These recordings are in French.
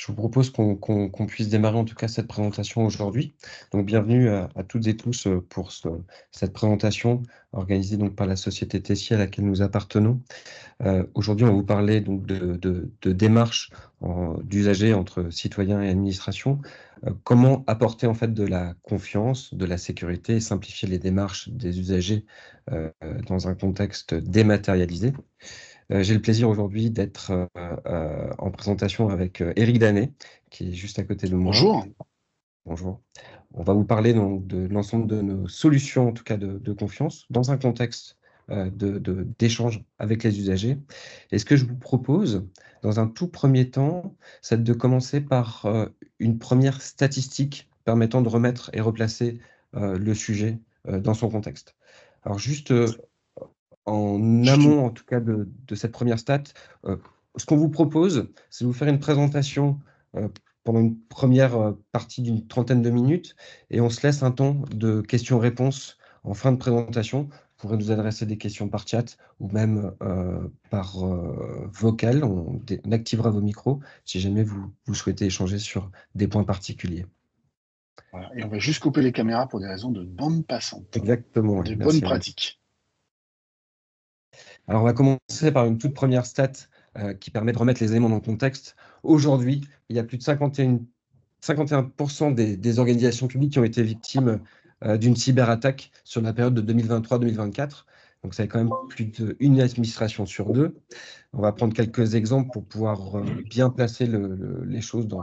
Je vous propose qu'on puisse démarrer en tout cas cette présentation aujourd'hui. Donc bienvenue à toutes et tous pour cette présentation organisée donc par la société Tessier à laquelle nous appartenons. Aujourd'hui, on va vous parler donc de démarches d'usagers entre citoyens et administration. Comment apporter en fait de la confiance, de la sécurité et simplifier les démarches des usagers dans un contexte dématérialisé. J'ai le plaisir aujourd'hui d'être en présentation avec Éric Danet, qui est juste à côté de moi. Bonjour. Bonjour. On va vous parler donc de l'ensemble de nos solutions, en tout cas de confiance, dans un contexte d'échange avec les usagers. Et ce que je vous propose, dans un tout premier temps, c'est de commencer par une première statistique permettant de remettre et replacer le sujet dans son contexte. Alors juste en Juste une- amont, en tout cas, de cette première stat, ce qu'on vous propose, c'est de vous faire une présentation pendant une première partie d'une trentaine de minutes et on se laisse un temps de questions-réponses en fin de présentation. Vous pourrez nous adresser des questions par chat ou même par vocal. On activera vos micros si jamais vous souhaitez échanger sur des points particuliers. voilà. Et on va juste couper les caméras pour des raisons de bande passante, Exactement, pour oui. des bonnes Merci à vous. pratiques. Alors, on va commencer par une toute première stat qui permet de remettre les éléments dans le contexte. Aujourd'hui, il y a plus de 51% des organisations publiques qui ont été victimes d'une cyberattaque sur la période de 2023-2024. Donc, ça fait quand même plus d'une administration sur deux. On va prendre quelques exemples pour pouvoir bien placer les choses dans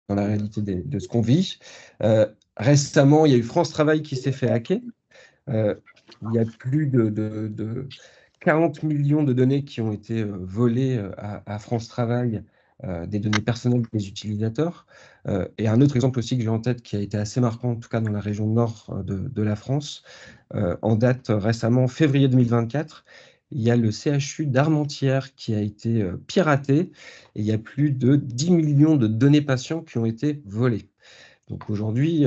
la réalité de ce qu'on vit. Récemment, il y a eu France Travail qui s'est fait hacker. Euh, il y a plus de 40 millions de données qui ont été volées à France Travail, des données personnelles des utilisateurs. Et un autre exemple aussi que j'ai en tête qui a été assez marquant, en tout cas dans la région nord de la France, en date récemment, février 2024, il y a le CHU d'Armentières qui a été piraté et il y a plus de 10 millions de données patients qui ont été volées. Donc aujourd'hui,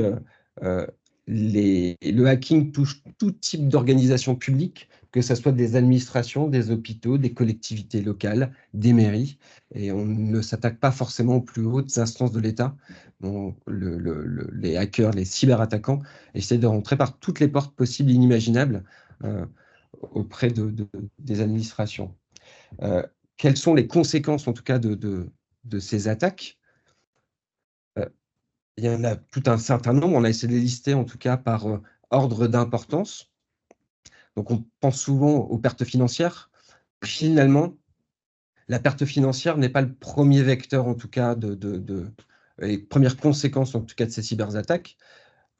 euh, le hacking touche tout type d'organisation publique, que ce soit des administrations, des hôpitaux, des collectivités locales, des mairies, et on ne s'attaque pas forcément aux plus hautes instances de l'État. Les hackers, les cyberattaquants essaient de rentrer par toutes les portes possibles et inimaginables euh, auprès des administrations. Euh, Quelles sont les conséquences, en tout cas, de ces attaques? Euh, Il y en a tout un certain nombre. On a essayé de les lister, en tout cas, par ordre d'importance. Donc, on pense souvent aux pertes financières. Finalement, la perte financière n'est pas le premier vecteur, en tout cas, les premières conséquences, en tout cas, de ces cyberattaques.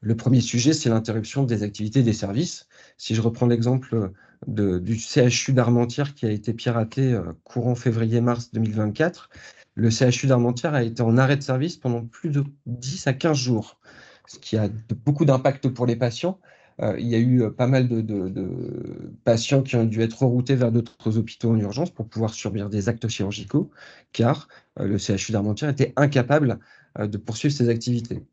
Le premier sujet, c'est l'interruption des activités des services. Si je reprends l'exemple du CHU d'Armentières qui a été piraté courant février-mars 2024, le CHU d'Armentières a été en arrêt de service pendant plus de 10 à 15 jours, ce qui a beaucoup d'impact pour les patients. Il y a eu pas mal de patients qui ont dû être reroutés vers d'autres hôpitaux en urgence pour pouvoir subir des actes chirurgicaux, car le CHU d'Armentières était incapable de poursuivre ses activités.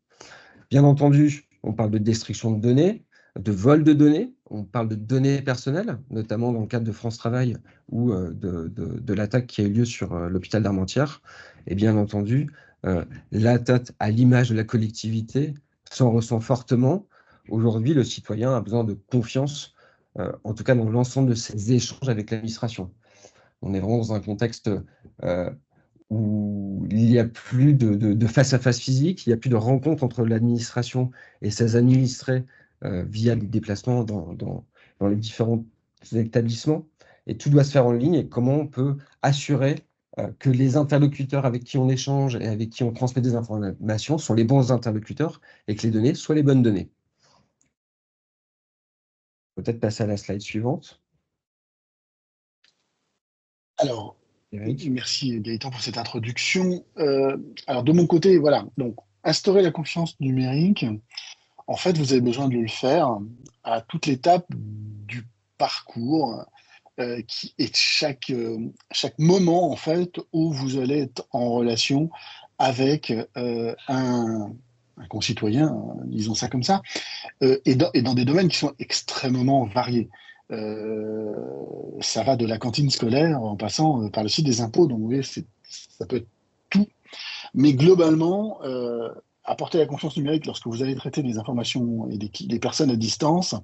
Bien entendu, on parle de destruction de données, de vol de données, on parle de données personnelles, notamment dans le cadre de France Travail ou de l'attaque qui a eu lieu sur l'hôpital d'Armentières. Et bien entendu, l'atteinte à l'image de la collectivité s'en ressent fortement. Aujourd'hui, le citoyen a besoin de confiance, en tout cas dans l'ensemble de ses échanges avec l'administration. On est vraiment dans un contexte où il n'y a plus de face-à-face physique, il n'y a plus de rencontre entre l'administration et ses administrés via des déplacements dans les différents établissements. Et tout doit se faire en ligne. Et comment on peut assurer que les interlocuteurs avec qui on échange et avec qui on transmet des informations sont les bons interlocuteurs et que les données soient les bonnes données. Peut-être passer à la slide suivante, Alors, Eric. merci Gaëtan pour cette introduction. Alors, de mon côté, voilà, donc, instaurer la confiance numérique, en fait, vous avez besoin de le faire à toute l'étape du parcours et de chaque moment, en fait, où vous allez être en relation avec un concitoyen, disons ça comme ça, et dans des domaines qui sont extrêmement variés. Euh, Ça va de la cantine scolaire en passant par le site des impôts. Donc, vous voyez, ça peut être tout. Mais globalement, apporter la confiance numérique lorsque vous allez traiter des informations et des personnes à distance,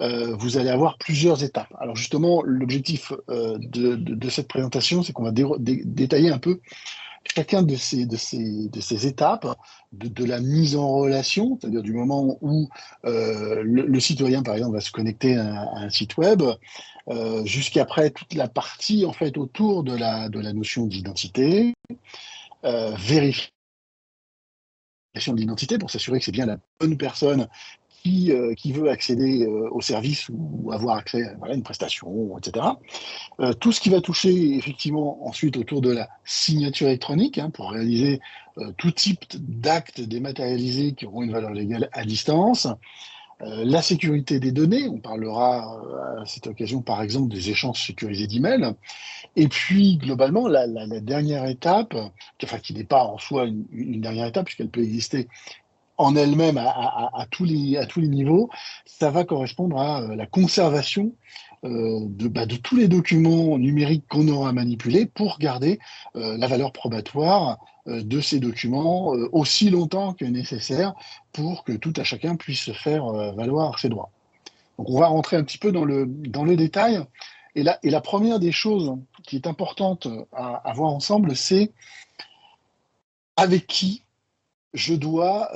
vous allez avoir plusieurs étapes. Alors justement, l'objectif de cette présentation, c'est qu'on va détailler un peu chacun de ces étapes de la mise en relation, c'est-à-dire du moment où le citoyen, par exemple, va se connecter à un site web, jusqu'après toute la partie en fait autour de la notion d'identité, vérification de l'identité pour s'assurer que c'est bien la bonne personne qui veut accéder au service ou avoir accès à voilà, une prestation, etc. Tout ce qui va toucher effectivement ensuite autour de la signature électronique hein, pour réaliser tout type d'actes dématérialisés qui auront une valeur légale à distance. La sécurité des données, on parlera à cette occasion par exemple des échanges sécurisés d'emails. Et puis globalement, la dernière étape, enfin qui n'est pas en soi une dernière étape puisqu'elle peut exister en elle-même à tous les niveaux, ça va correspondre à la conservation de tous les documents numériques qu'on aura manipulés pour garder la valeur probatoire de ces documents aussi longtemps que nécessaire pour que tout à chacun puisse se faire valoir ses droits. Donc on va rentrer un petit peu dans le détail. Et la première des choses qui est importante à voir ensemble, c'est avec qui je dois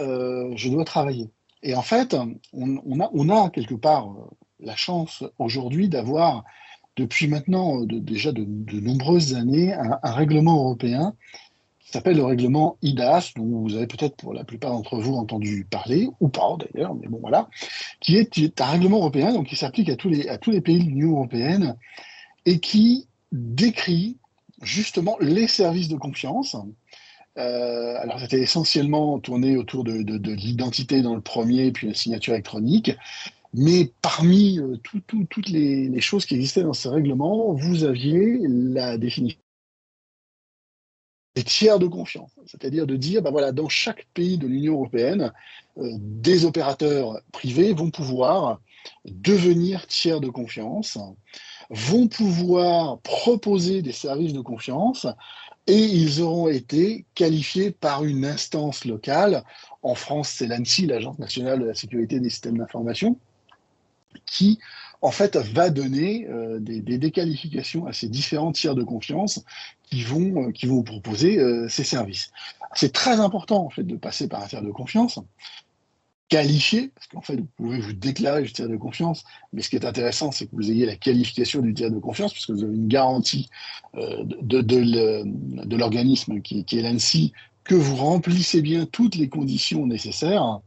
travailler. Et en fait, on a quelque part la chance aujourd'hui d'avoir, depuis maintenant déjà de nombreuses années, un règlement européen qui s'appelle le règlement IDAS, dont vous avez peut-être pour la plupart d'entre vous entendu parler, ou pas d'ailleurs, mais bon voilà, qui est un règlement européen donc, qui s'applique à tous les pays de l'Union européenne et qui décrit justement les services de confiance. Alors, c'était essentiellement tourné autour de l'identité dans le premier, puis la signature électronique. Mais parmi toutes les choses qui existaient dans ce règlement, vous aviez la définition des tiers de confiance. C'est-à-dire de dire, ben voilà, dans chaque pays de l'Union européenne, des opérateurs privés vont pouvoir devenir tiers de confiance, vont pouvoir proposer des services de confiance et ils auront été qualifiés par une instance locale. En France, c'est l'ANSSI, l'Agence nationale de la sécurité des systèmes d'information, qui, en fait, va donner des qualifications à ces différents tiers de confiance qui vont proposer ces services. C'est très important, en fait, de passer par un tiers de confiance qualifié, parce qu'en fait, vous pouvez vous déclarer du tiers de confiance, mais ce qui est intéressant, c'est que vous ayez la qualification du tiers de confiance, puisque vous avez une garantie de l'organisme qui est l'ANSSI, que vous remplissez bien toutes les conditions nécessaires.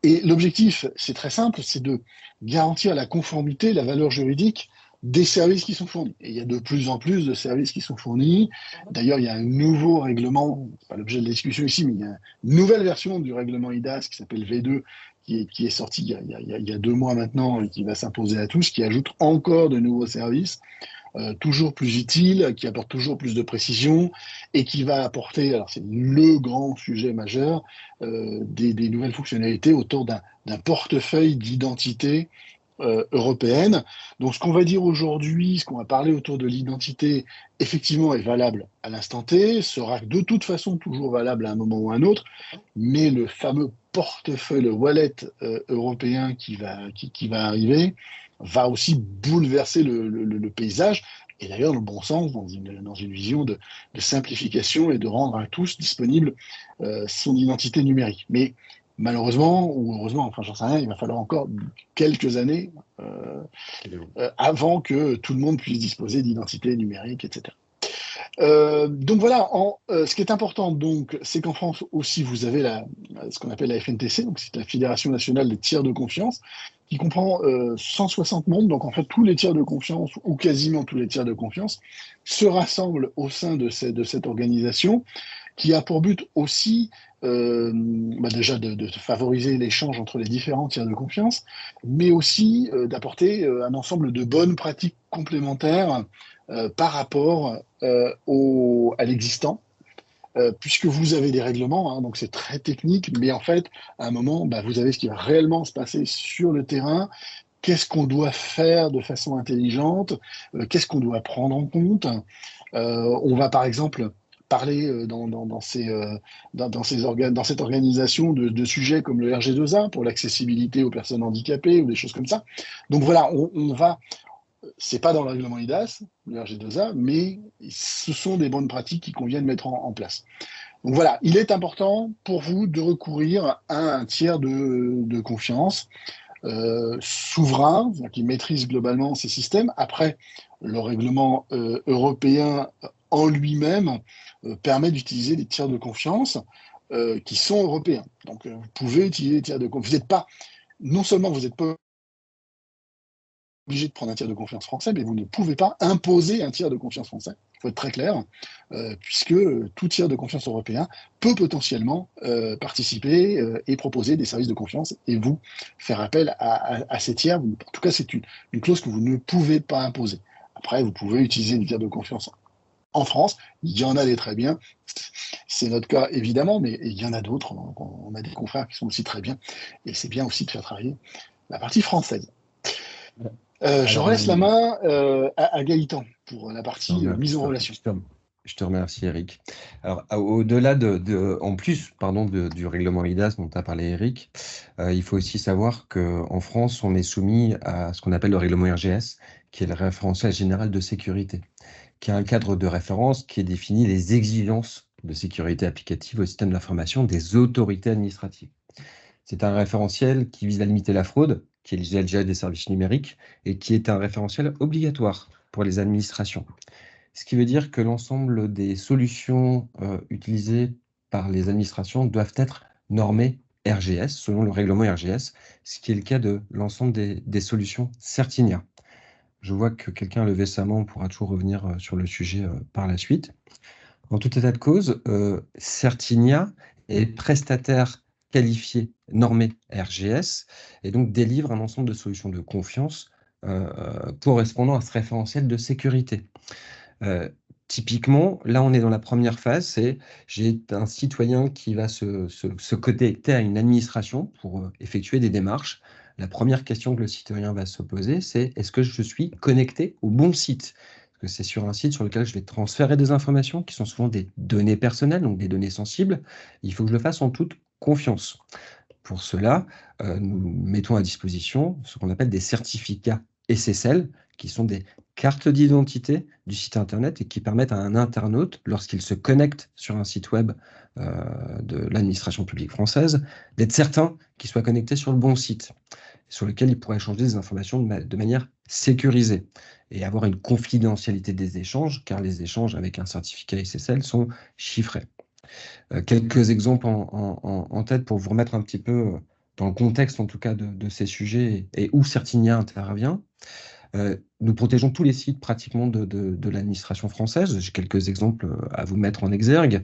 Et l'objectif, c'est très simple, c'est de garantir la conformité, la valeur juridique des services qui sont fournis. Et il y a de plus en plus de services qui sont fournis. D'ailleurs, il y a un nouveau règlement, c'est pas l'objet de la discussion ici, mais il y a une nouvelle version du règlement IDAS qui s'appelle V2, qui est sorti il y a 2 mois maintenant et qui va s'imposer à tous, qui ajoute encore de nouveaux services. Toujours plus utiles, qui apportent toujours plus de précision et qui va apporter, alors c'est le grand sujet majeur, des nouvelles fonctionnalités autour d'un portefeuille d'identité européenne. Donc ce qu'on va dire aujourd'hui, ce qu'on va parler autour de l'identité, effectivement est valable à l'instant T, sera de toute façon toujours valable à un moment ou à un autre, mais le fameux portefeuille, le wallet européen qui va arriver, va aussi bouleverser le paysage, et d'ailleurs dans le bon sens, dans une vision de simplification et de rendre à tous disponible son identité numérique. Mais malheureusement, ou heureusement, enfin j'en sais rien, il va falloir encore quelques années avant que tout le monde puisse disposer d'identité numérique, etc. Donc voilà, ce qui est important, donc, c'est qu'en France aussi, vous avez ce qu'on appelle la FNTC, donc c'est la Fédération nationale des tiers de confiance, qui comprend 160 membres. Donc en fait, tous les tiers de confiance, ou quasiment tous les tiers de confiance, se rassemblent au sein de cette organisation, qui a pour but aussi déjà de favoriser l'échange entre les différents tiers de confiance, mais aussi d'apporter un ensemble de bonnes pratiques complémentaires par rapport à l'existant, puisque vous avez des règlements, hein, donc c'est très technique, mais en fait, à un moment, vous avez ce qui va réellement se passer sur le terrain. Qu'est-ce qu'on doit faire de façon intelligente? Qu'est-ce qu'on doit prendre en compte? On va par exemple parler dans cette organisation de sujets comme le RG2A pour l'accessibilité aux personnes handicapées ou des choses comme ça. Donc voilà, c'est pas dans le règlement IDAS, le RG2A, mais ce sont des bonnes pratiques qui convient de mettre en place. Donc voilà, il est important pour vous de recourir à un tiers de confiance souverain, qui maîtrise globalement ces systèmes. Après, le règlement européen en lui-même permet d'utiliser des tiers de confiance qui sont européens. Donc vous pouvez utiliser des tiers de confiance. Vous n'êtes pas, non seulement vous n'êtes pas obligé de prendre un tiers de confiance français, mais vous ne pouvez pas imposer un tiers de confiance français. Il faut être très clair, puisque tout tiers de confiance européen peut potentiellement participer et proposer des services de confiance et vous faire appel à ces tiers. En tout cas, c'est une clause que vous ne pouvez pas imposer. Après, vous pouvez utiliser une tiers de confiance en France. Il y en a des très bien. C'est notre cas, évidemment, mais il y en a d'autres. On a des confrères qui sont aussi très bien. Et c'est bien aussi de faire travailler la partie française. Je laisse la main à Gaëtan pour la partie mise en relation. Je te remercie, Eric. Alors, au-delà en plus, pardon, du règlement IDAS dont a parlé Eric, il faut aussi savoir qu'en France, on est soumis à ce qu'on appelle le règlement RGS, qui est le référentiel général de sécurité, qui est un cadre de référence qui définit les exigences de sécurité applicative au système d'information des autorités administratives. C'est un référentiel qui vise à limiter la fraude, qui est le GLGA des services numériques, et qui est un référentiel obligatoire pour les administrations. Ce qui veut dire que l'ensemble des solutions utilisées par les administrations doivent être normées RGS, selon le règlement RGS, ce qui est le cas de l'ensemble des solutions Certinia. Je vois que quelqu'un a levé sa main, on pourra toujours revenir sur le sujet par la suite. En tout état de cause, Certinia est prestataire qualifié normé RGS et donc délivre un ensemble de solutions de confiance correspondant à ce référentiel de sécurité. Typiquement, là, on est dans la première phase, c'est j'ai un citoyen qui va se connecter à une administration pour effectuer des démarches. La première question que le citoyen va se poser, c'est est-ce que je suis connecté au bon site? Parce que c'est sur un site sur lequel je vais transférer des informations qui sont souvent des données personnelles, donc des données sensibles. Il faut que je le fasse en toute confiance. Pour cela, nous mettons à disposition ce qu'on appelle des certificats SSL, qui sont des cartes d'identité du site Internet et qui permettent à un internaute, lorsqu'il se connecte sur un site web de l'administration publique française, d'être certain qu'il soit connecté sur le bon site, sur lequel il pourra échanger des informations de manière sécurisée et avoir une confidentialité des échanges, car les échanges avec un certificat SSL sont chiffrés. Quelques exemples en tête pour vous remettre un petit peu dans le contexte, en tout cas, de ces sujets et où Certinia intervient. Nous protégeons tous les sites pratiquement de l'administration française. J'ai quelques exemples à vous mettre en exergue.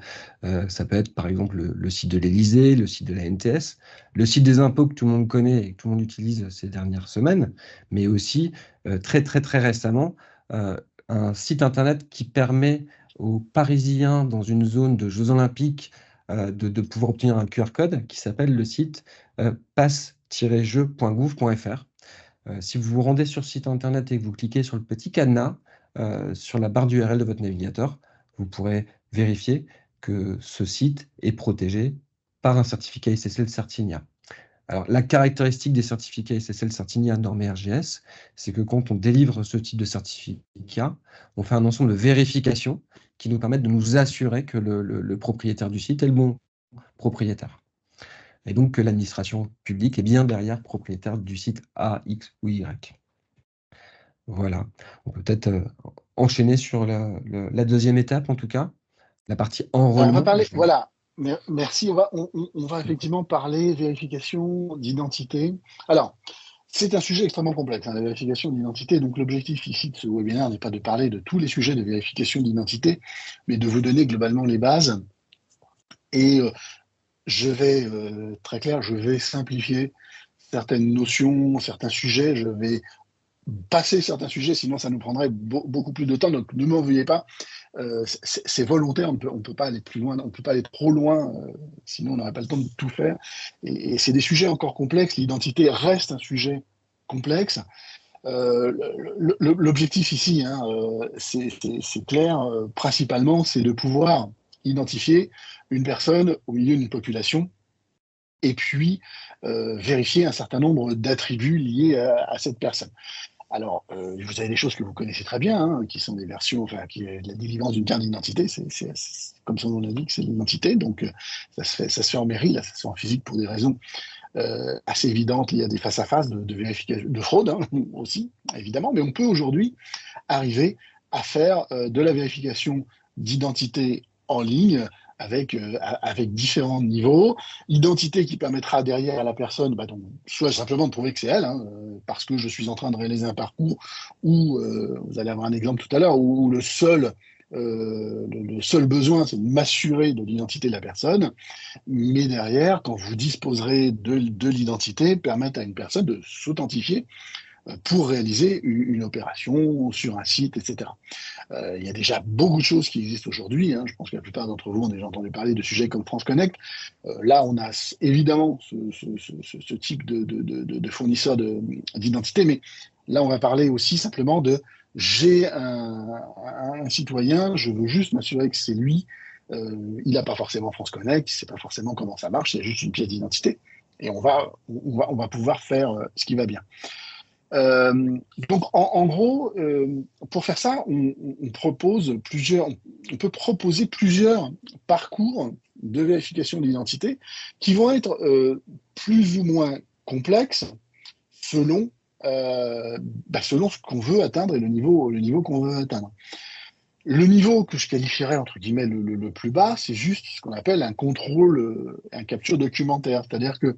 Ça peut être par exemple le site de l'Élysée, le site de la NTS, le site des impôts que tout le monde connaît et que tout le monde utilise ces dernières semaines, mais aussi très récemment, un site internet qui permet aux Parisiens dans une zone de Jeux Olympiques de pouvoir obtenir un QR code qui s'appelle le site passe-jeux.gouv.fr. Si vous vous rendez sur le site internet et que vous cliquez sur le petit cadenas sur la barre d'URL de votre navigateur, vous pourrez vérifier que ce site est protégé par un certificat SSL Certinia. Alors, la caractéristique des certificats SSL Certinia normés RGS, c'est que quand on délivre ce type de certificat, on fait un ensemble de vérifications qui nous permettent de nous assurer que le propriétaire du site est le bon propriétaire. Et donc que l'administration publique est bien derrière propriétaire du site A, X ou Y. Voilà. On peut peut-être enchaîner sur la deuxième étape, en tout cas, la partie enrôlement. On va parler, voilà, merci. On va effectivement parler vérification d'identité. Alors, c'est un sujet extrêmement complexe, la vérification d'identité. Donc, l'objectif ici de ce webinaire n'est pas de parler de tous les sujets de vérification d'identité, mais de vous donner globalement les bases. Et je vais, très clair, je vais simplifier certaines notions, certains sujets. Je vais passer certains sujets, sinon ça nous prendrait beaucoup plus de temps. Donc, ne m'en veuillez pas. C'est volontaire, on ne peut pas aller plus loin, on ne peut pas aller trop loin, sinon on n'aurait pas le temps de tout faire. Et c'est des sujets encore complexes. L'identité reste un sujet complexe. L'objectif ici, hein, c'est clair, principalement, c'est de pouvoir identifier une personne au milieu d'une population et puis vérifier un certain nombre d'attributs liés à cette personne. Alors, vous avez des choses que vous connaissez très bien, hein, qui sont des versions, enfin, qui est la délivrance d'une carte d'identité, comme son nom l'indique, c'est l'identité, donc ça se fait en mairie, là, ça se fait en physique pour des raisons assez évidentes liées à des face-à-face de vérification, de fraude hein, aussi, évidemment, mais on peut aujourd'hui arriver à faire de la vérification d'identité en ligne avec différents niveaux. Identité qui permettra derrière à la personne, donc, soit simplement de prouver que c'est elle, hein, parce que je suis en train de réaliser un parcours, ou vous allez avoir un exemple tout à l'heure, où le seul besoin, c'est de m'assurer de l'identité de la personne, mais derrière, quand vous disposerez de l'identité, permettre à une personne de s'authentifier pour réaliser une opération sur un site, etc. Il y a déjà beaucoup de choses qui existent aujourd'hui. Hein. Je pense que la plupart d'entre vous ont déjà entendu parler de sujets comme France Connect. Là, on a évidemment ce type de fournisseur d'identité, mais là, on va parler aussi simplement de j'ai un citoyen, je veux juste m'assurer que c'est lui. Il n'a pas forcément France Connect, il ne sait pas forcément comment ça marche, c'est juste une pièce d'identité. Et on va pouvoir faire ce qui va bien. Donc, en gros, pour faire ça, on peut proposer plusieurs parcours de vérification d'identité qui vont être plus ou moins complexes selon, selon ce qu'on veut atteindre et le niveau qu'on veut atteindre. Le niveau que je qualifierais entre guillemets le plus bas, c'est juste ce qu'on appelle un contrôle, un capture documentaire. C'est-à-dire que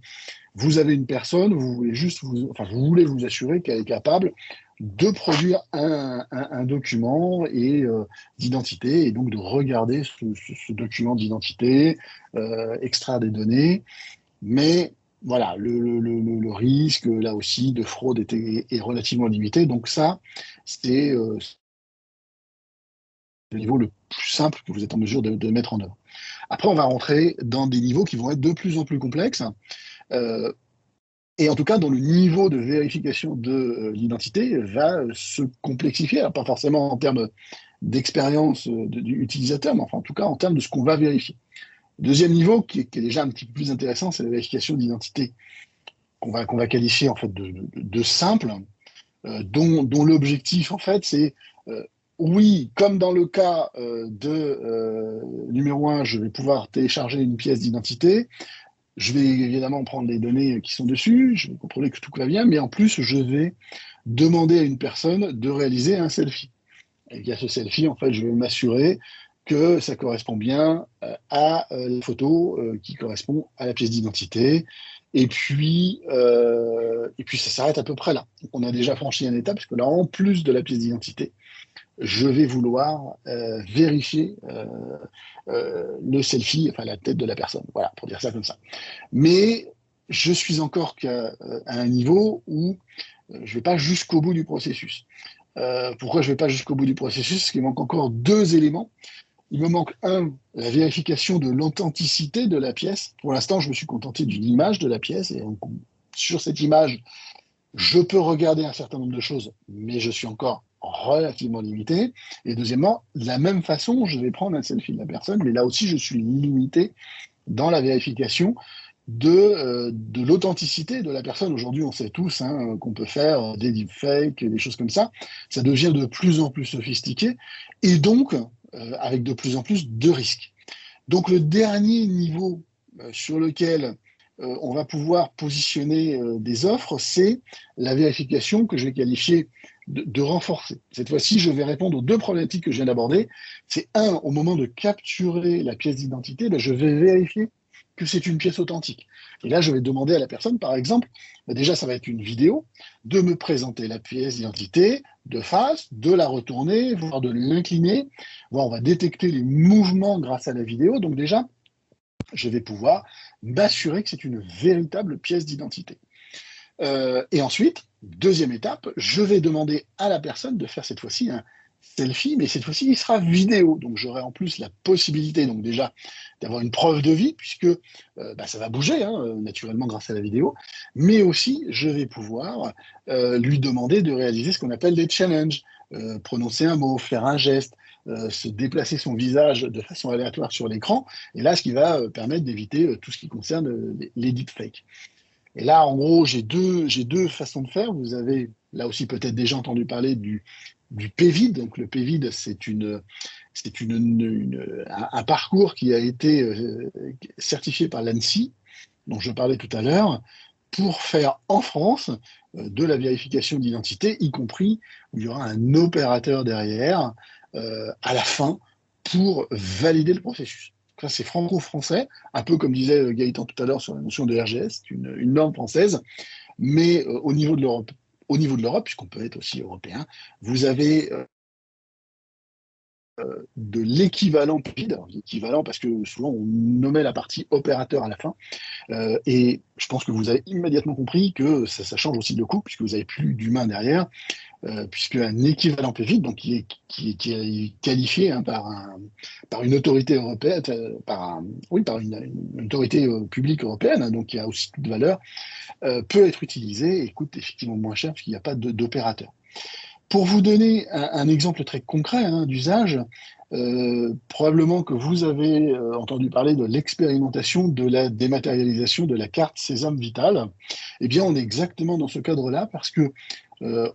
vous avez une personne, vous voulez vous assurer qu'elle est capable de produire un document d'identité et donc de regarder ce document d'identité, extraire des données. Mais voilà, le risque là aussi de fraude est relativement limité. Donc ça, c'est le niveau le plus simple que vous êtes en mesure de mettre en œuvre. Après, on va rentrer dans des niveaux qui vont être de plus en plus complexes. Et en tout cas, dont le niveau de vérification de l'identité va se complexifier. Alors, pas forcément en termes d'expérience d'utilisateur, mais enfin, en tout cas en termes de ce qu'on va vérifier. Deuxième niveau, qui est déjà un petit peu plus intéressant, c'est la vérification d'identité qu'on va qualifier en fait de simple, dont l'objectif en fait c'est oui, comme dans le cas numéro 1, je vais pouvoir télécharger une pièce d'identité. Je vais évidemment prendre les données qui sont dessus, je vais contrôler que tout va bien, mais en plus, je vais demander à une personne de réaliser un selfie. Et via ce selfie, en fait, je vais m'assurer que ça correspond bien à la photo qui correspond à la pièce d'identité. Et puis ça s'arrête à peu près là. Donc, on a déjà franchi une étape, parce que là, en plus de la pièce d'identité, je vais vouloir vérifier le selfie, enfin la tête de la personne. Voilà, pour dire ça comme ça. Mais je suis encore à un niveau où je ne vais pas jusqu'au bout du processus. Pourquoi je ne vais pas jusqu'au bout du processus? Parce qu'il manque encore deux éléments. Il me manque la vérification de l'authenticité de la pièce. Pour l'instant, je me suis contenté d'une image de la pièce, et sur cette image, je peux regarder un certain nombre de choses, mais je suis encore relativement limité. Et deuxièmement, de la même façon, je vais prendre un selfie de la personne, mais là aussi, je suis limité dans la vérification de l'authenticité de la personne. Aujourd'hui, on sait tous qu'on peut faire des deepfakes, des choses comme ça. Ça devient de plus en plus sophistiqué, et donc avec de plus en plus de risques. Donc le dernier niveau sur lequel on va pouvoir positionner des offres, c'est la vérification que je vais qualifier de renforcer. Cette fois-ci, je vais répondre aux deux problématiques que je viens d'aborder. C'est au moment de capturer la pièce d'identité, je vais vérifier que c'est une pièce authentique. Et là, je vais demander à la personne, par exemple, déjà, ça va être une vidéo, de me présenter la pièce d'identité de face, de la retourner, voire de l'incliner. On va détecter les mouvements grâce à la vidéo. Donc déjà, je vais pouvoir m'assurer que c'est une véritable pièce d'identité. Et ensuite, deuxième étape, je vais demander à la personne de faire cette fois-ci un selfie, mais cette fois-ci, il sera vidéo. Donc, j'aurai en plus la possibilité, donc déjà, d'avoir une preuve de vie, puisque ça va bouger, naturellement, grâce à la vidéo. Mais aussi, je vais pouvoir lui demander de réaliser ce qu'on appelle des challenges, prononcer un mot, faire un geste, se déplacer son visage de façon aléatoire sur l'écran, et là, ce qui va permettre d'éviter tout ce qui concerne les deepfakes. Et là, en gros, j'ai deux façons de faire. Vous avez là aussi peut-être déjà entendu parler du PVID. Donc le PVID, un parcours qui a été certifié par l'ANSSI, dont je parlais tout à l'heure, pour faire en France de la vérification d'identité, y compris où il y aura un opérateur derrière à la fin pour valider le processus. Ça, c'est franco-français, un peu comme disait Gaëtan tout à l'heure sur la notion de RGS, une norme française, mais au niveau de l'Europe, puisqu'on peut être aussi européen, vous avez de l'équivalent PID, l'équivalent parce que souvent on nommait la partie opérateur à la fin, et je pense que vous avez immédiatement compris que ça change aussi de coût, puisque vous n'avez plus d'humain derrière, puisque un équivalent PVID, donc qui est qualifié par une autorité européenne, par une autorité publique européenne, donc qui a aussi toute valeur, peut être utilisé et coûte effectivement moins cher parce qu'il n'y a pas d'opérateur. Pour vous donner un exemple très concret d'usage, probablement que vous avez entendu parler de l'expérimentation de la dématérialisation de la carte Sésame Vitale. Eh bien, on est exactement dans ce cadre-là parce que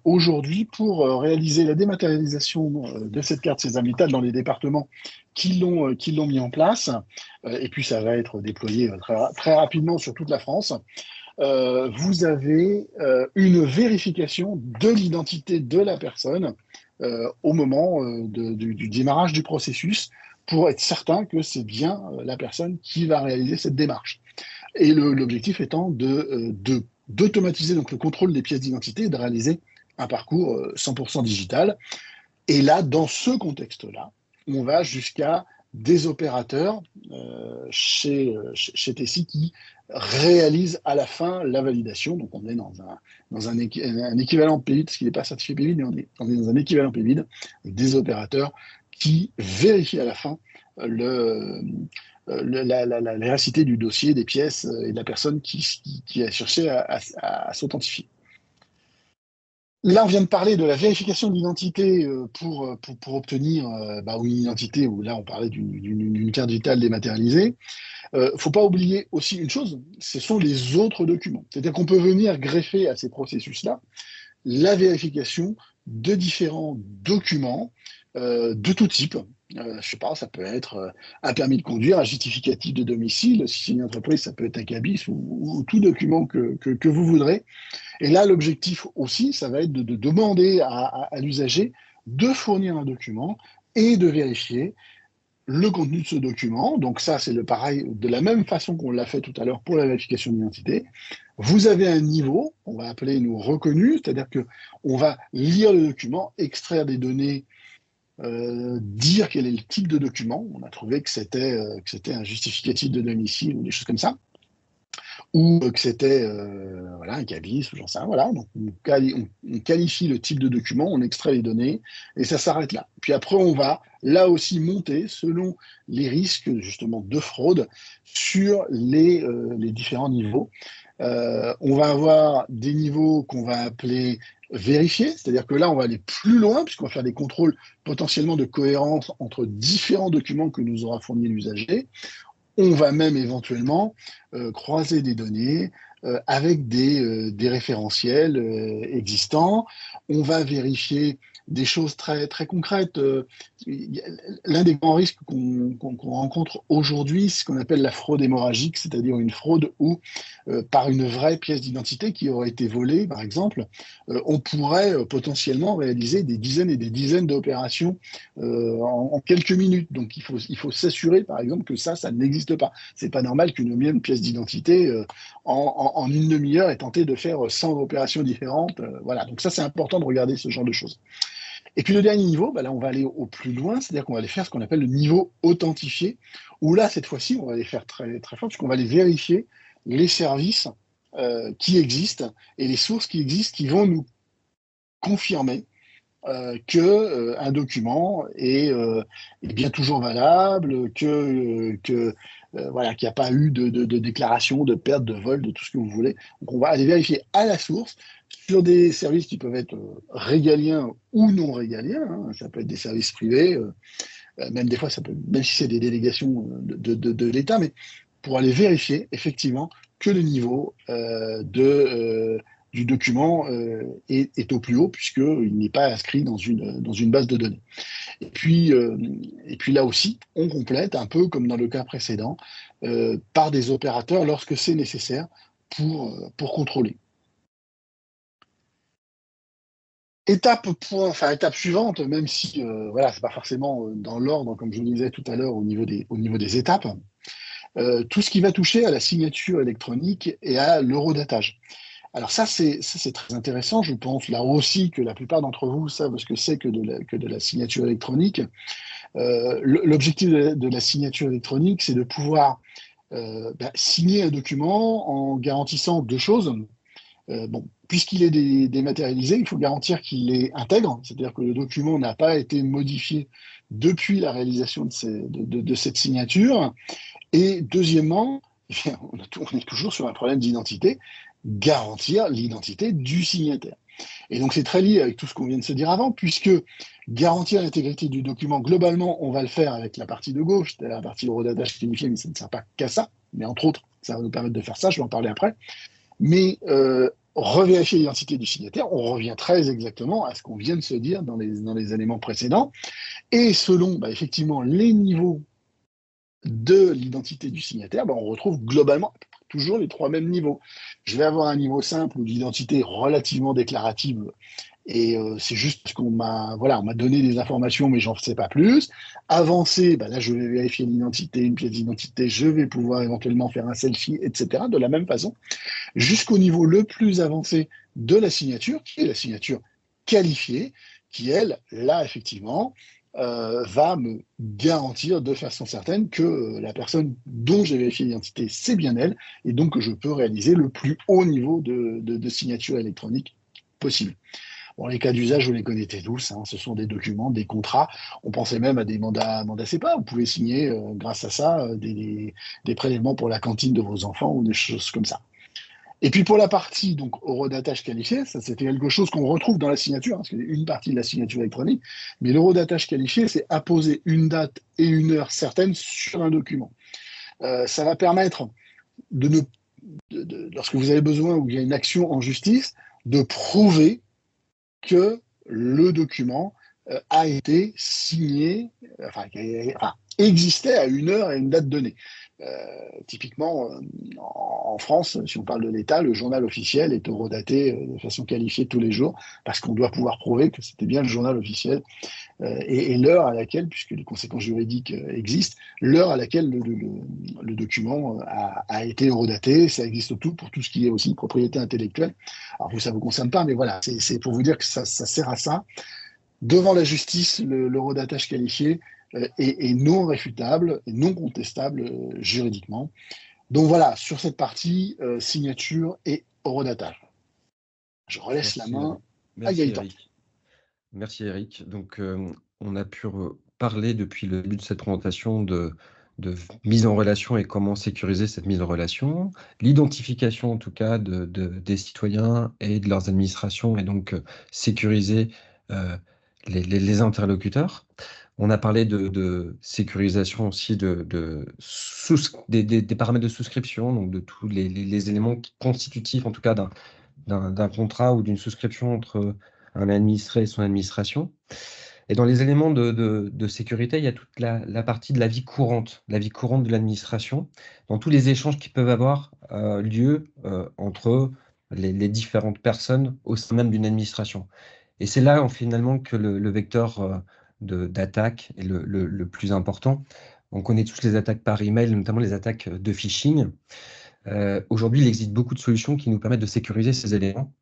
aujourd'hui, pour réaliser la dématérialisation de cette carte Sésame Vitale dans les départements qui l'ont mis en place, et puis ça va être déployé très rapidement sur toute la France, vous avez une vérification de l'identité de la personne au moment du démarrage du processus pour être certain que c'est bien la personne qui va réaliser cette démarche. Et l'objectif étant d'automatiser donc le contrôle des pièces d'identité et de réaliser un parcours 100% digital. Et là, dans ce contexte-là, on va jusqu'à des opérateurs chez Tessie qui réalisent à la fin la validation. Donc on est dans un équivalent PVID, parce qu'il n'est pas certifié PVID, mais on est dans un équivalent PVID, des opérateurs qui vérifient à la fin la véracité du dossier, des pièces et de la personne qui a cherché à s'authentifier. Là, on vient de parler de la vérification de l'identité pour obtenir une identité, où là, on parlait d'une carte vitale dématérialisée. Faut pas oublier aussi une chose, ce sont les autres documents. C'est-à-dire qu'on peut venir greffer à ces processus-là la vérification de différents documents de tout type. Je sais pas, ça peut être un permis de conduire, un justificatif de domicile, si c'est une entreprise, ça peut être un cabis ou tout document que vous voudrez. Et là, l'objectif aussi, ça va être de demander à l'usager de fournir un document et de vérifier le contenu de ce document. Donc ça, c'est le pareil, de la même façon qu'on l'a fait tout à l'heure pour la vérification d'identité. Vous avez un niveau, on va appeler nous reconnu, c'est-à-dire que on va lire le document, extraire des données, dire quel est le type de document. On a trouvé que c'était un justificatif de domicile ou des choses comme ça, ou que c'était un cabis, ou j'en sais rien. Voilà. Donc on qualifie le type de document, on extrait les données, et ça s'arrête là. Puis après, on va là aussi monter selon les risques justement de fraude sur les différents niveaux. On va avoir des niveaux qu'on va appeler vérifiés, c'est-à-dire que là, on va aller plus loin, puisqu'on va faire des contrôles potentiellement de cohérence entre différents documents que nous aura fournis l'usager. On va même éventuellement croiser des données avec des référentiels existants. On va vérifier des choses très, très concrètes. L'un des grands risques qu'on rencontre aujourd'hui, c'est ce qu'on appelle la fraude hémorragique, c'est-à-dire une fraude où, par une vraie pièce d'identité qui aurait été volée, par exemple, on pourrait potentiellement réaliser des dizaines et des dizaines d'opérations en quelques minutes. Donc, il faut s'assurer, par exemple, que ça n'existe pas. C'est pas normal qu'une même pièce d'identité, en une demi-heure, ait tenté de faire 100 opérations différentes. Voilà. Donc ça, c'est important de regarder ce genre de choses. Et puis le dernier niveau, là, on va aller au plus loin, c'est-à-dire qu'on va aller faire ce qu'on appelle le niveau authentifié, où là, cette fois-ci, on va aller faire très, très fort, puisqu'on va aller vérifier les services qui existent et les sources qui existent qui vont nous confirmer qu'un document est bien toujours valable, qu'il n'y a pas eu de déclaration, de perte, de vol, de tout ce que vous voulez. Donc on va aller vérifier à la source sur des services qui peuvent être régaliens ou non régaliens, hein. Ça peut être des services privés, même des fois, ça peut, même si c'est des délégations de l'État, mais pour aller vérifier effectivement que le niveau du document est au plus haut, puisqu'il n'est pas inscrit dans une base de données. Et puis là aussi, on complète, un peu comme dans le cas précédent, par des opérateurs lorsque c'est nécessaire pour contrôler. Étape suivante, même si voilà, c'est pas forcément dans l'ordre, comme je le disais tout à l'heure, au niveau des étapes, tout ce qui va toucher à la signature électronique et à l'eurodatage. Alors ça, c'est très intéressant. Je pense là aussi que la plupart d'entre vous savent ce que c'est que de la signature électronique. L'objectif de la signature électronique, c'est de pouvoir signer un document en garantissant deux choses. Bon, puisqu'il est dématérialisé, il faut garantir qu'il est intègre, c'est-à-dire que le document n'a pas été modifié depuis la réalisation de cette signature. Et deuxièmement, on est toujours sur un problème d'identité, garantir l'identité du signataire. Et donc c'est très lié avec tout ce qu'on vient de se dire avant, puisque garantir l'intégrité du document, globalement, on va le faire avec la partie de gauche, c'est-à-dire la partie eurodatage qualifié, mais ça ne sert pas qu'à ça. Mais entre autres, ça va nous permettre de faire ça, je vais en parler après. Mais revérifier l'identité du signataire, on revient très exactement à ce qu'on vient de se dire dans les éléments précédents. Et selon effectivement les niveaux de l'identité du signataire, on retrouve globalement toujours les trois mêmes niveaux. Je vais avoir un niveau simple ou d'identité relativement déclarative, et c'est juste parce qu'on m'a donné des informations, mais j'en sais pas plus. Avancé, là je vais vérifier l'identité, une pièce d'identité, je vais pouvoir éventuellement faire un selfie, etc. De la même façon, jusqu'au niveau le plus avancé de la signature, qui est la signature qualifiée, qui elle, là effectivement, va me garantir de façon certaine que la personne dont j'ai vérifié l'identité, c'est bien elle, et donc que je peux réaliser le plus haut niveau de signature électronique possible. Bon, les cas d'usage, vous les connaissez tous, hein, ce sont des documents, des contrats. On pensait même à des mandats CEPA. Vous pouvez signer, grâce à ça, des prélèvements pour la cantine de vos enfants ou des choses comme ça. Et puis pour la partie donc eurodatage qualifié, ça c'était quelque chose qu'on retrouve dans la signature, hein, c'est une partie de la signature électronique, mais l'eurodatage qualifié, c'est apposer une date et une heure certaine sur un document. Ça va permettre lorsque vous avez besoin ou il y a une action en justice, de prouver que le document a été signé, existait à une heure et une date donnée. Typiquement, en France, si on parle de l'État, le journal officiel est eurodaté de façon qualifiée tous les jours, parce qu'on doit pouvoir prouver que c'était bien le journal officiel et l'heure à laquelle, puisque les conséquences juridiques existent, l'heure à laquelle le document a été eurodaté. Ça existe tout pour tout ce qui est aussi propriété intellectuelle. Alors vous, ça ne vous concerne pas, mais voilà, c'est pour vous dire que ça sert à ça. Devant la justice, l'eurodatage qualifié est non réfutable et non contestable juridiquement. Donc voilà, sur cette partie, signature et eurodatage. Je relaisse la main à Gaëtan. Eric. Merci Eric. Donc on a pu parler depuis le début de cette présentation de mise en relation et comment sécuriser cette mise en relation, l'identification en tout cas des citoyens et de leurs administrations et donc sécuriser les interlocuteurs. On a parlé de sécurisation aussi des paramètres de souscription, donc de tous les éléments constitutifs en tout cas d'un contrat ou d'une souscription entre un administré et son administration. Et dans les éléments de sécurité, il y a toute la partie de la vie courante de l'administration, dans tous les échanges qui peuvent avoir lieu entre les différentes personnes au sein même d'une administration. Et c'est là finalement que le vecteur d'attaque est le plus important. On connaît tous les attaques par email, notamment les attaques de phishing. Aujourd'hui, il existe beaucoup de solutions qui nous permettent de sécuriser ces éléments,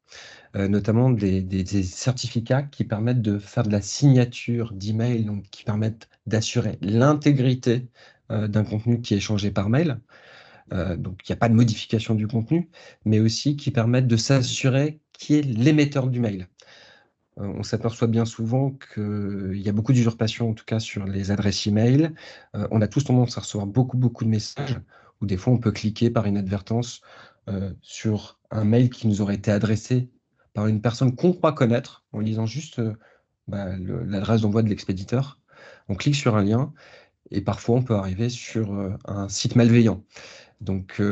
notamment des certificats qui permettent de faire de la signature d'email, donc qui permettent d'assurer l'intégrité d'un contenu qui est échangé par mail. Donc, il n'y a pas de modification du contenu, mais aussi qui permettent de s'assurer qui est l'émetteur du mail. On s'aperçoit bien souvent qu'il y a beaucoup d'usurpations, en tout cas sur les adresses email. On a tous tendance à recevoir beaucoup de messages, où des fois on peut cliquer par inadvertance sur un mail qui nous aurait été adressé par une personne qu'on croit connaître en lisant juste l'adresse d'envoi de l'expéditeur. On clique sur un lien et parfois on peut arriver sur un site malveillant. Donc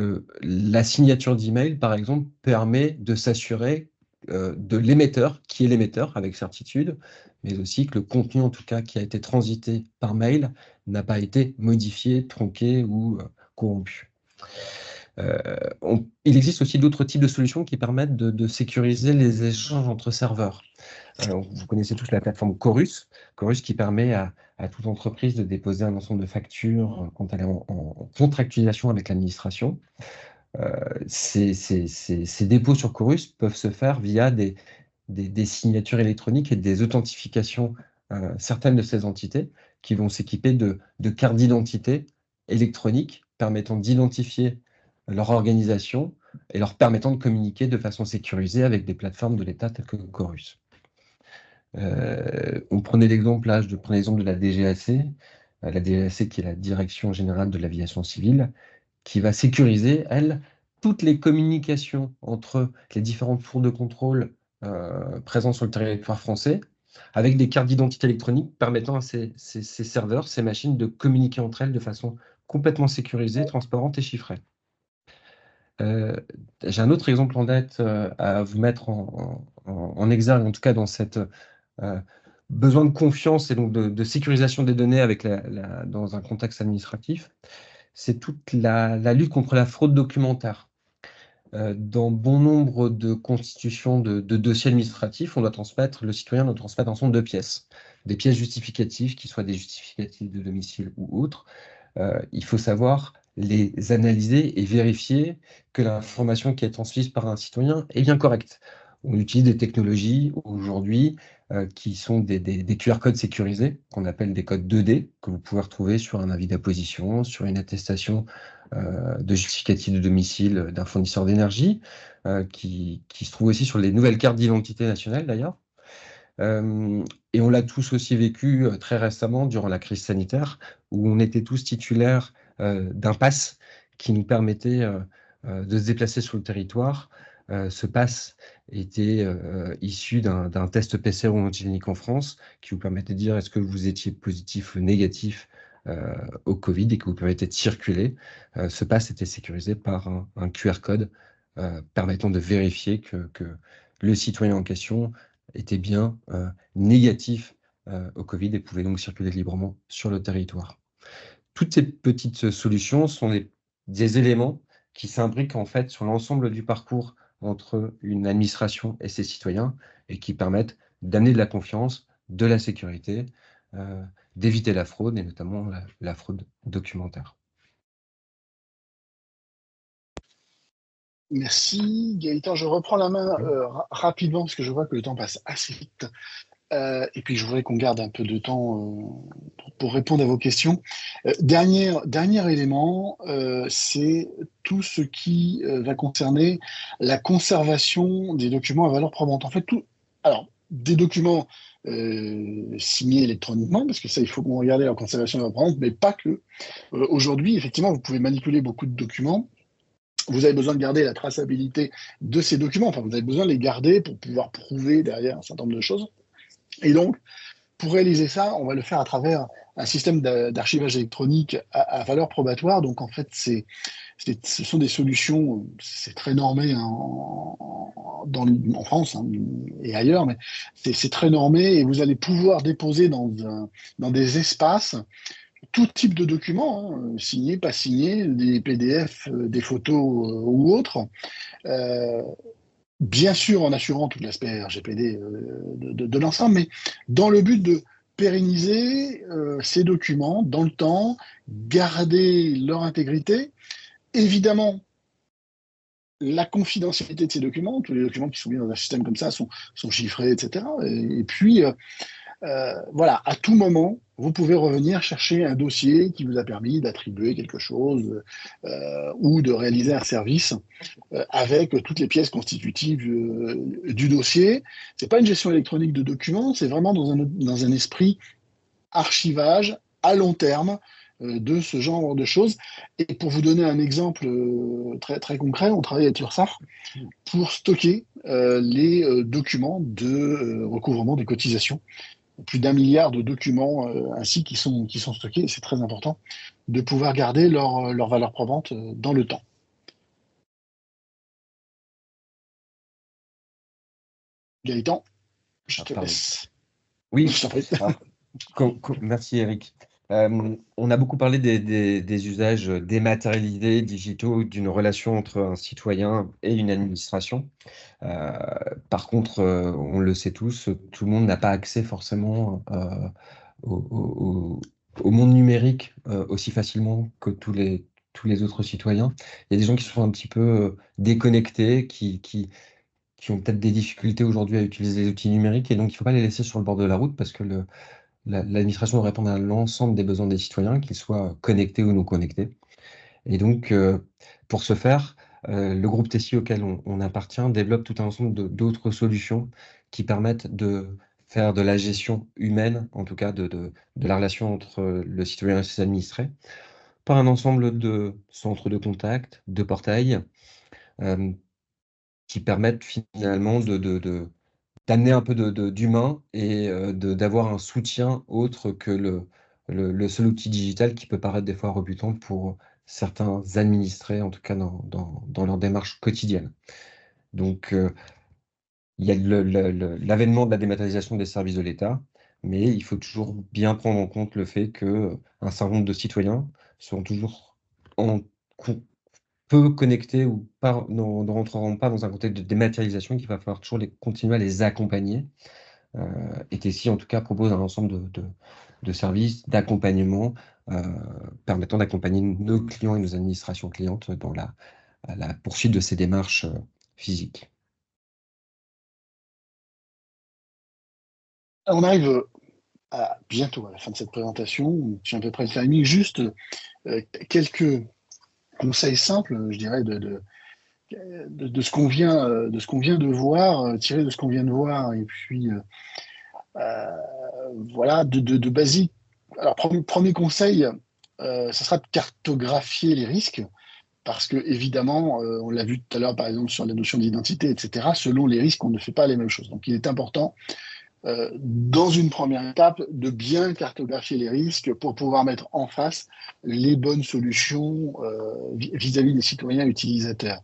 la signature d'email, par exemple, permet de s'assurer de l'émetteur, qui est l'émetteur avec certitude, mais aussi que le contenu, en tout cas, qui a été transité par mail, n'a pas été modifié, tronqué ou corrompu. Il existe aussi d'autres types de solutions qui permettent de sécuriser les échanges entre serveurs. Vous connaissez tous la plateforme Chorus, Chorus qui permet à toute entreprise de déposer un ensemble de factures quand elle est en contractualisation avec l'administration. Ces dépôts sur Chorus peuvent se faire via des signatures électroniques et des authentifications certaines de ces entités qui vont s'équiper de cartes d'identité électroniques permettant d'identifier leur organisation et leur permettant de communiquer de façon sécurisée avec des plateformes de l'État telles que Chorus. On prenait l'exemple là, je prenais l'exemple de la DGAC qui est la Direction Générale de l'Aviation Civile, qui va sécuriser, elle, toutes les communications entre les différentes fours de contrôle présents sur le territoire français, avec des cartes d'identité électronique permettant à ces serveurs, ces machines, de communiquer entre elles de façon complètement sécurisée, transparente et chiffrée. J'ai un autre exemple en tête à vous mettre en exergue, en tout cas dans cette besoin de confiance et donc de sécurisation des données avec dans un contexte administratif. C'est toute la lutte contre la fraude documentaire. Dans bon nombre de constitutions de dossiers administratifs, le citoyen doit transmettre un ensemble de pièces. Des pièces justificatives, qui soient des justificatifs de domicile ou autres. Il faut savoir les analyser et vérifier que l'information qui est transmise par un citoyen est bien correcte. On utilise des technologies aujourd'hui qui sont des QR codes sécurisés, qu'on appelle des codes 2D, que vous pouvez retrouver sur un avis d'apposition, sur une attestation de justificatif de domicile d'un fournisseur d'énergie, qui se trouve aussi sur les nouvelles cartes d'identité nationale d'ailleurs. Et on l'a tous aussi vécu très récemment durant la crise sanitaire, où on était tous titulaires d'un pass qui nous permettait de se déplacer sur le territoire. Ce pass était issu d'un test PCR homogénique en France qui vous permettait de dire est-ce que vous étiez positif ou négatif au Covid et que vous permettait de circuler. Ce pass était sécurisé par un QR code permettant de vérifier que le citoyen en question était bien négatif au Covid et pouvait donc circuler librement sur le territoire. Toutes ces petites solutions sont des éléments qui s'imbriquent en fait sur l'ensemble du parcours entre une administration et ses citoyens et qui permettent d'amener de la confiance, de la sécurité, d'éviter la fraude et notamment la fraude documentaire. Merci Gaëtan, je reprends la main rapidement parce que je vois que le temps passe assez vite. Et puis je voudrais qu'on garde un peu de temps pour répondre à vos questions. Dernier élément, c'est tout ce qui va concerner la conservation des documents à valeur probante. En fait, des documents signés électroniquement, parce que ça, il faut qu'on regarde leur conservation à valeur probante, mais pas que. Aujourd'hui, effectivement, vous pouvez manipuler beaucoup de documents. Vous avez besoin de garder la traçabilité de ces documents. Enfin, vous avez besoin de les garder pour pouvoir prouver derrière un certain nombre de choses. Et donc, pour réaliser ça, on va le faire à travers un système d'archivage électronique à valeur probatoire. Donc, en fait, ce sont des solutions, c'est très normé en France et ailleurs, mais c'est très normé et vous allez pouvoir déposer dans des espaces tout type de documents, signés, pas signés, des PDF, des photos ou autres. Bien sûr en assurant tout l'aspect RGPD de l'ensemble, mais dans le but de pérenniser ces documents dans le temps, garder leur intégrité. Évidemment, la confidentialité de ces documents, tous les documents qui sont mis dans un système comme ça sont chiffrés, etc. Et puis, voilà, à tout moment, vous pouvez revenir chercher un dossier qui vous a permis d'attribuer quelque chose ou de réaliser un service avec toutes les pièces constitutives du dossier. C'est pas une gestion électronique de documents, c'est vraiment dans un esprit archivage à long terme de ce genre de choses. Et pour vous donner un exemple très, très concret, on travaille avec l'URSSAF pour stocker les documents de recouvrement des cotisations. Plus d'1 milliard de documents ainsi qui sont stockés. C'est très important de pouvoir garder leur valeur probante dans le temps. Gaëtan, je te laisse. Oui, Je t'en prie. merci Eric. On a beaucoup parlé des usages dématérialisés, digitaux, d'une relation entre un citoyen et une administration. Par contre, on le sait tous, tout le monde n'a pas accès forcément au monde numérique aussi facilement que tous les autres citoyens. Il y a des gens qui sont un petit peu déconnectés, qui ont peut-être des difficultés aujourd'hui à utiliser les outils numériques, et donc il ne faut pas les laisser sur le bord de la route, parce que l'administration doit répondre à l'ensemble des besoins des citoyens, qu'ils soient connectés ou non connectés. Et donc, pour ce faire, le groupe Tessie auquel on appartient développe tout un ensemble d'autres solutions qui permettent de faire de la gestion humaine, en tout cas de la relation entre le citoyen et ses administrés, par un ensemble de centres de contact, de portails, euh, qui permettent finalement d'amener un peu d'humain et d'avoir un soutien autre que le seul outil digital qui peut paraître des fois rebutant pour certains administrés, en tout cas dans leur démarche quotidienne. Donc, il y a l'avènement de la dématérialisation des services de l'État, mais il faut toujours bien prendre en compte le fait qu'un certain nombre de citoyens seront toujours en, peu connectés ou pas, ne rentreront pas dans un contexte de dématérialisation, qu'il va falloir toujours continuer à les accompagner. Et Tessie, en tout cas, propose un ensemble de services d'accompagnement permettant d'accompagner nos clients et nos administrations clientes dans la poursuite de ces démarches physiques. On arrive bientôt à la fin de cette présentation. J'ai à peu près le timing. Juste quelques conseils simples, je dirais, de ce qu'on vient de voir, tiré de ce qu'on vient de voir, et puis voilà, de basique. Alors, premier conseil, ça sera de cartographier les risques, parce que évidemment, on l'a vu tout à l'heure, par exemple, sur la notion d'identité, etc., selon les risques, on ne fait pas les mêmes choses. Donc, il est important, dans une première étape, de bien cartographier les risques pour pouvoir mettre en face les bonnes solutions vis-à-vis des citoyens utilisateurs.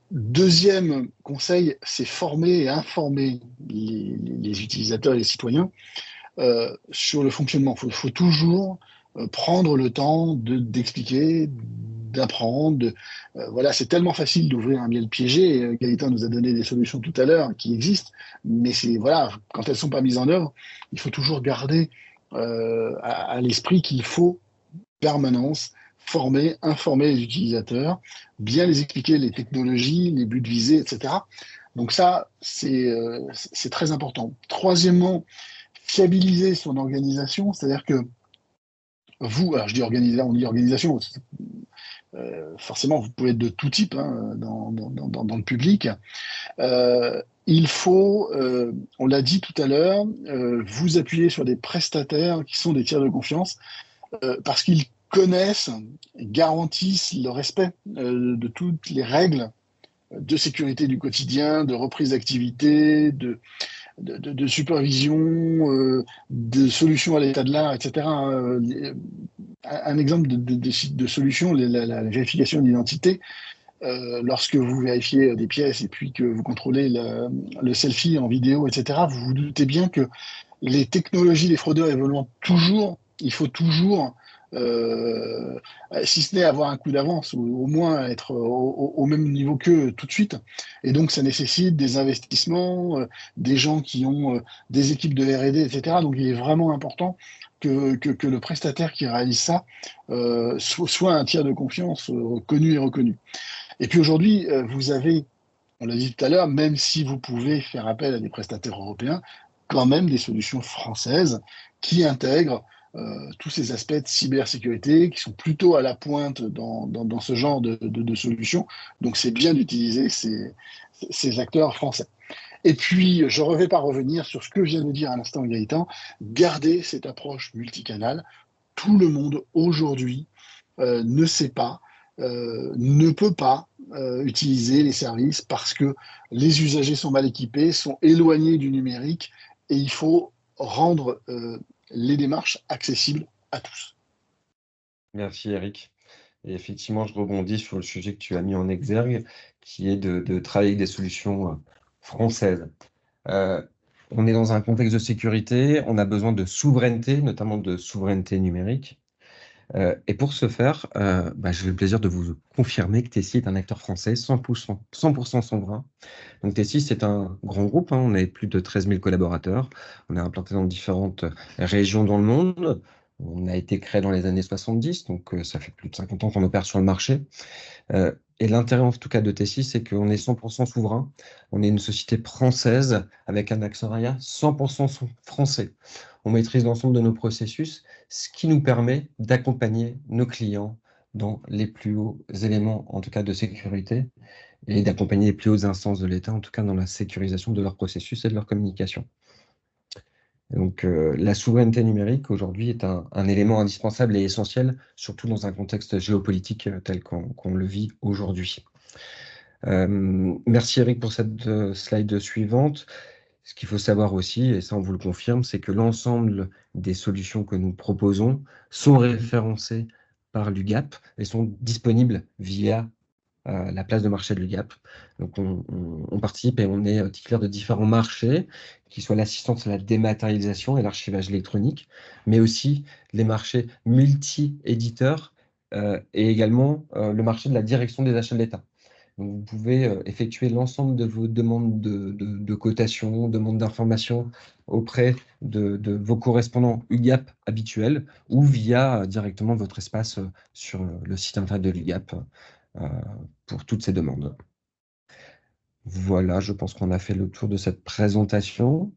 Deuxième conseil, c'est former et informer les utilisateurs et les citoyens sur le fonctionnement. Il faut toujours prendre le temps d'expliquer, d'apprendre. Voilà, c'est tellement facile d'ouvrir un miel piégé. Gaëtan nous a donné des solutions tout à l'heure qui existent, mais voilà, quand elles ne sont pas mises en œuvre, il faut toujours garder à l'esprit qu'il faut permanence former, informer les utilisateurs, bien les expliquer les technologies, les buts visés, etc. Donc ça, c'est très important. Troisièmement, fiabiliser son organisation, c'est-à-dire que vous, alors je dis on dit organisation, forcément vous pouvez être de tout type dans le public. Il faut, on l'a dit tout à l'heure, vous appuyer sur des prestataires qui sont des tiers de confiance, parce qu'ils connaissent, garantissent le respect de toutes les règles de sécurité du quotidien, de reprise d'activité, de supervision, de solutions à l'état de l'art, etc. Un exemple de solution, la vérification d'identité, lorsque vous vérifiez des pièces et puis que vous contrôlez le selfie en vidéo, etc., vous vous doutez bien que les technologies, les fraudeurs évoluant toujours, il faut toujours, si ce n'est avoir un coup d'avance, ou au moins être au même niveau qu'eux tout de suite. Et donc, ça nécessite des investissements, des gens qui ont des équipes de R&D, etc. Donc, il est vraiment important que le prestataire qui réalise ça soit un tiers de confiance connu et reconnu. Et puis aujourd'hui, vous avez, on l'a dit tout à l'heure, même si vous pouvez faire appel à des prestataires européens, quand même des solutions françaises qui intègrent tous ces aspects de cybersécurité, qui sont plutôt à la pointe dans ce genre de solutions. Donc c'est bien d'utiliser ces acteurs français. Et puis, je ne vais pas revenir sur ce que vient de dire à l'instant Gaëtan, garder cette approche multicanale. tout le monde aujourd'hui ne sait pas, ne peut pas utiliser les services parce que les usagers sont mal équipés, sont éloignés du numérique et il faut rendre les démarches accessibles à tous. Merci Eric. Et effectivement, je rebondis sur le sujet que tu as mis en exergue, qui est de travailler avec des solutions françaises. Euh, on est dans un contexte de sécurité, on a besoin de souveraineté, notamment de souveraineté numérique. Et pour ce faire, j'ai le plaisir de vous confirmer que Tessie est un acteur français 100% souverain. Donc Tessie, c'est un grand groupe, hein, on est plus de 13 000 collaborateurs, on est implanté dans différentes régions dans le monde. On a été créé dans les années 70, donc ça fait plus de 50 ans qu'on opère sur le marché. Et l'intérêt en tout cas de Tessie, c'est qu'on est 100% souverain. On est une société française avec un actionnariat 100% français. On maîtrise l'ensemble de nos processus, ce qui nous permet d'accompagner nos clients dans les plus hauts éléments, en tout cas de sécurité, et d'accompagner les plus hautes instances de l'État, en tout cas dans la sécurisation de leurs processus et de leur communication. Donc, la souveraineté numérique aujourd'hui est un élément indispensable et essentiel, surtout dans un contexte géopolitique tel qu'on le vit aujourd'hui. Merci Eric pour cette slide suivante. Ce qu'il faut savoir aussi, et ça on vous le confirme, c'est que l'ensemble des solutions que nous proposons sont référencées par l'UGAP et sont disponibles via la place de marché de l'UGAP. Donc on participe et on est titulaire de différents marchés, qui soient l'assistance à la dématérialisation et l'archivage électronique, mais aussi les marchés multi-éditeurs et également le marché de la direction des achats de l'État. Donc vous pouvez effectuer l'ensemble de vos demandes de cotation, demandes d'informations auprès de vos correspondants UGAP habituels ou via directement votre espace sur le site internet de l'UGAP pour toutes ces demandes. Voilà, je pense qu'on a fait le tour de cette présentation.